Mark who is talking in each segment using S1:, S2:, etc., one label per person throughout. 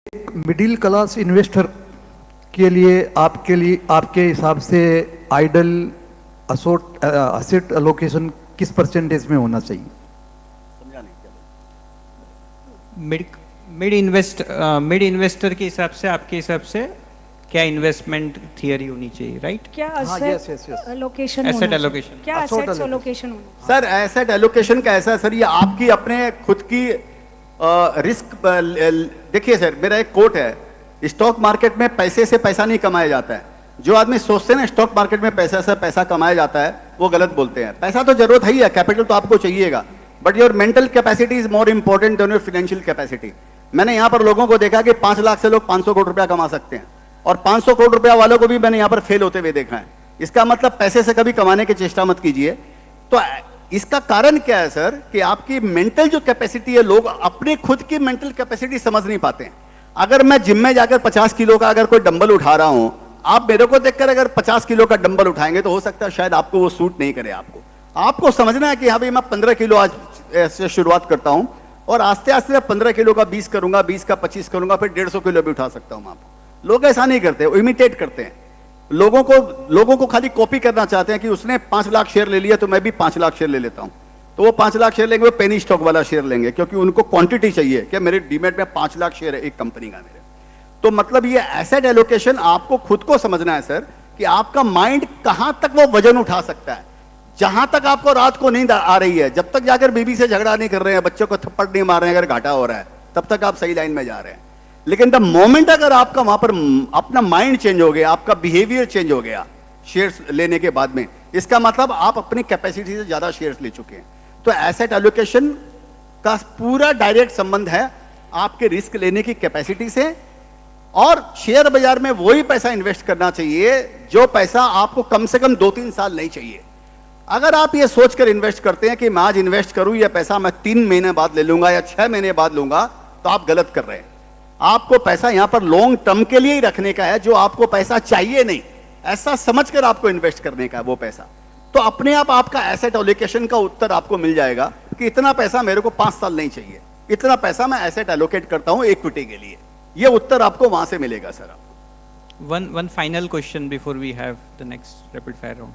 S1: Middle class investor के लिए आपके हिसाब से आइडल असेट एलोकेशन किस परसेंटेज में होना चाहिए?
S2: समझा नहीं क्या?
S3: मिड इन्वेस्टर के हिसाब से, आपके हिसाब से क्या इन्वेस्टमेंट थियरी होनी चाहिए, राइट?
S4: क्या एसेट एलोकेशन क्या एसेट एलोकेशन होना?
S2: सर एसेट एलोकेशन का ऐसा सर, ये आपकी अपने खुद की रिस्क। देखिए सर, मेरा एक कोट है, स्टॉक मार्केट में पैसे से पैसा नहीं कमाया जाता है। जो आदमी सोचते हैं ना स्टॉक मार्केट में पैसा से पैसा कमाया जाता है, वो गलत बोलते हैं। पैसा तो जरूरत है ही है, कैपिटल तो आपको चाहिएगा, but your mental capacity is more important than your financial capacity. मैंने यहाँ पर लोगों को देखा कि 5 लाख से लोग 500 करोड़ रुपया कमा सकते हैं, और 500 करोड़ रुपया वालों को भी मैंने यहाँ पर फेल होते हुए देखा है। इसका मतलब पैसे से कभी कमाने की चेष्टा मत कीजिए। तो इसका कारण क्या है सर, कि आपकी मेंटल जो कैपेसिटी है, लोग अपने खुद की मेंटल कैपेसिटी समझ नहीं पाते हैं। अगर मैं जिम में जाकर 50 किलो का अगर कोई डंबल उठा रहा हूं, आप मेरे को देखकर अगर 50 किलो का डंबल उठाएंगे तो हो सकता है शायद आपको वो सूट नहीं करे। आपको समझना है कि हाँ भाई, मैं 15 किलो आज से शुरुआत करता हूं, और आस्ते आस्ते 15 किलो का 20 करूंगा, 20 का 25 करूंगा, फिर 150 किलो भी उठा सकता हूं। लोग ऐसा नहीं करते, वो इमिटेट करते हैं। लोगों को खाली कॉपी करना चाहते हैं कि उसने 5 लाख शेयर ले लिया तो मैं भी 5 लाख शेयर ले लेता हूं। तो वो 5 लाख शेयर लेंगे, वो पेनी स्टॉक वाला शेयर लेंगे, क्योंकि उनको क्वांटिटी चाहिए कि मेरे डीमेट में 5 लाख शेयर है एक कंपनी का मेरे। तो मतलब ये एसेट एलोकेशन आपको खुद को समझना है सर, कि आपका माइंड कहां तक वो वजन उठा सकता है। जहां तक आपको रात को नींद आ रही है, जब तक जाकर बीवी से झगड़ा नहीं कर रहे हैं, बच्चों को थप्पड़ नहीं मार रहे हैं, अगर घाटा हो रहा है, तब तक आप सही लाइन में जा रहे हैं। लेकिन द मोमेंट अगर आपका वहां पर अपना माइंड चेंज हो गया, आपका बिहेवियर चेंज हो गया शेयर्स लेने के बाद में, इसका मतलब आप अपनी कैपेसिटी से ज्यादा शेयर्स ले चुके हैं। तो एसेट एलोकेशन का पूरा डायरेक्ट संबंध है आपके रिस्क लेने की कैपेसिटी से, और शेयर बाजार में वही पैसा इन्वेस्ट करना चाहिए जो पैसा आपको कम से कम 2-3 साल नहीं चाहिए। अगर आप ये सोचकर इन्वेस्ट करते हैं कि मैं आज इन्वेस्ट करूं, यह पैसा मैं 3 महीने बाद ले लूंगा या 6 महीने बाद लूंगा, तो आप गलत कर रहे हैं। आपको पैसा यहां पर लॉन्ग टर्म के लिए ही रखने का है, जो आपको पैसा चाहिए नहीं, ऐसा समझकर आपको इन्वेस्ट करने का है वो पैसा। तो अपने आप आपका एसेट एलोकेशन का उत्तर आपको मिल जाएगा कि इतना पैसा मेरे को 5 साल नहीं चाहिए, इतना पैसा मैं एसेट एलोकेट करता हूं इक्विटी के लिए। ये उत्तर आपको वहां से मिलेगा sir.
S3: One final question before we have the next rapid fire round.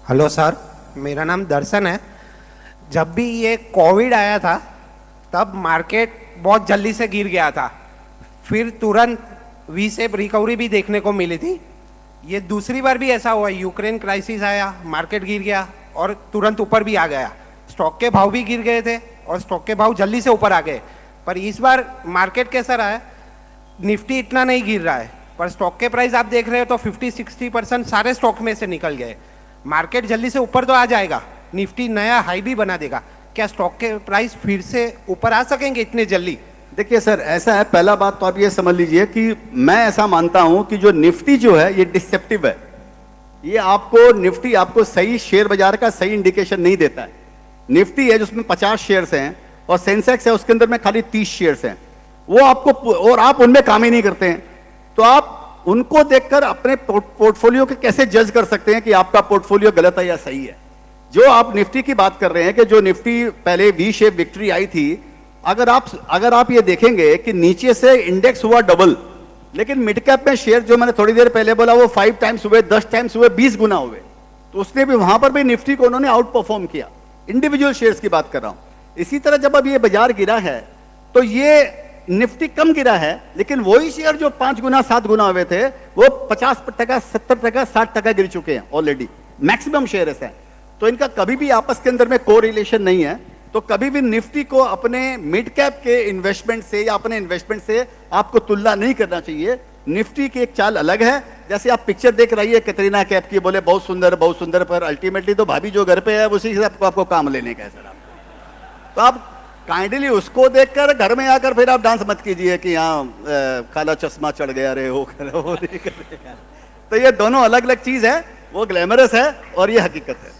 S5: Hello sir, मेरा नाम दर्शन है। जब भी ये कोविड आया था तब मार्केट बहुत जल्दी से गिर गया था, फिर तुरंत वी शेप रिकवरी भी देखने को मिली थी। ये दूसरी बार भी ऐसा हुआ, यूक्रेन क्राइसिस आया, मार्केट गिर गया और तुरंत ऊपर भी आ गया। स्टॉक के भाव भी गिर गए थे और स्टॉक के भाव जल्दी से ऊपर आ गए। पर इस बार मार्केट कैसा रहा है, निफ्टी इतना नहीं गिर रहा है, पर स्टॉक के प्राइस आप देख रहे हो तो 50-60% सारे स्टॉक में से निकल गए। मार्केट जल्दी से ऊपर तो आ जाएगा, निफ्टी नया हाई भी बना देगा, क्या स्टॉक के प्राइस फिर से ऊपर आ सकेंगे इतने जल्दी?
S2: देखिए सर, ऐसा है, पहला बात तो आप ये समझ लीजिए कि मैं ऐसा मानता हूं कि जो निफ्टी जो है ये डिसेप्टिव है। ये निफ्टी आपको सही शेयर बाजार का सही इंडिकेशन नहीं देता है। निफ्टी है जिसमें 50 शेयर्स हैं, और सेंसेक्स है उसके अंदर में खाली 30 शेयर्स हैं, वो आपको, और आप उनमें काम ही नहीं करते हैं। तो आप उनको देखकर अपने पोर्टफोलियो के कैसे जज कर सकते हैं कि आपका पोर्टफोलियो गलत है या सही है? जो आप निफ्टी की बात कर रहे हैं कि जो निफ्टी पहले वी शेप विक्ट्री आई थी, अगर आप ये देखेंगे कि नीचे से इंडेक्स हुआ डबल, लेकिन मिड कैप में शेयर जो मैंने थोड़ी देर पहले बोला वो 5 टाइम्स हुए, 10 टाइम्स हुए, 20 गुना हुए। तो उसने भी वहां पर भी निफ्टी को उन्होंने आउट परफॉर्म किया। इंडिविजुअल शेयर्स की बात कर रहा हूं। इसी तरह जब अब ये बाजार गिरा है तो ये निफ्टी कम गिरा है, लेकिन वही शेयर जो 5 गुना 7 गुना हुए थे वो 50%, 70%, 60% गिर चुके हैं ऑलरेडी। मैक्सिमम शेयर है। तो इनका कभी भी आपस के अंदर में कोरिलेशन नहीं है। तो कभी भी निफ्टी को अपने मिड कैप के इन्वेस्टमेंट से या अपने इन्वेस्टमेंट से आपको तुलना नहीं करना चाहिए। निफ्टी की एक चाल अलग है। जैसे आप पिक्चर देख रही है कैटरीना कैफ की, बोले बहुत सुंदर, पर अल्टीमेटली तो भाभी जो घर पे है उसी से आपको काम लेने का है सर। तो आप काइंडली उसको देखकर घर में आकर फिर आप डांस मत कीजिए कि यहाँ काला चश्मा चढ़ गया रे, हो नहीं कर। तो ये दोनों अलग अलग चीज है, वो ग्लैमरस है और ये हकीकत है।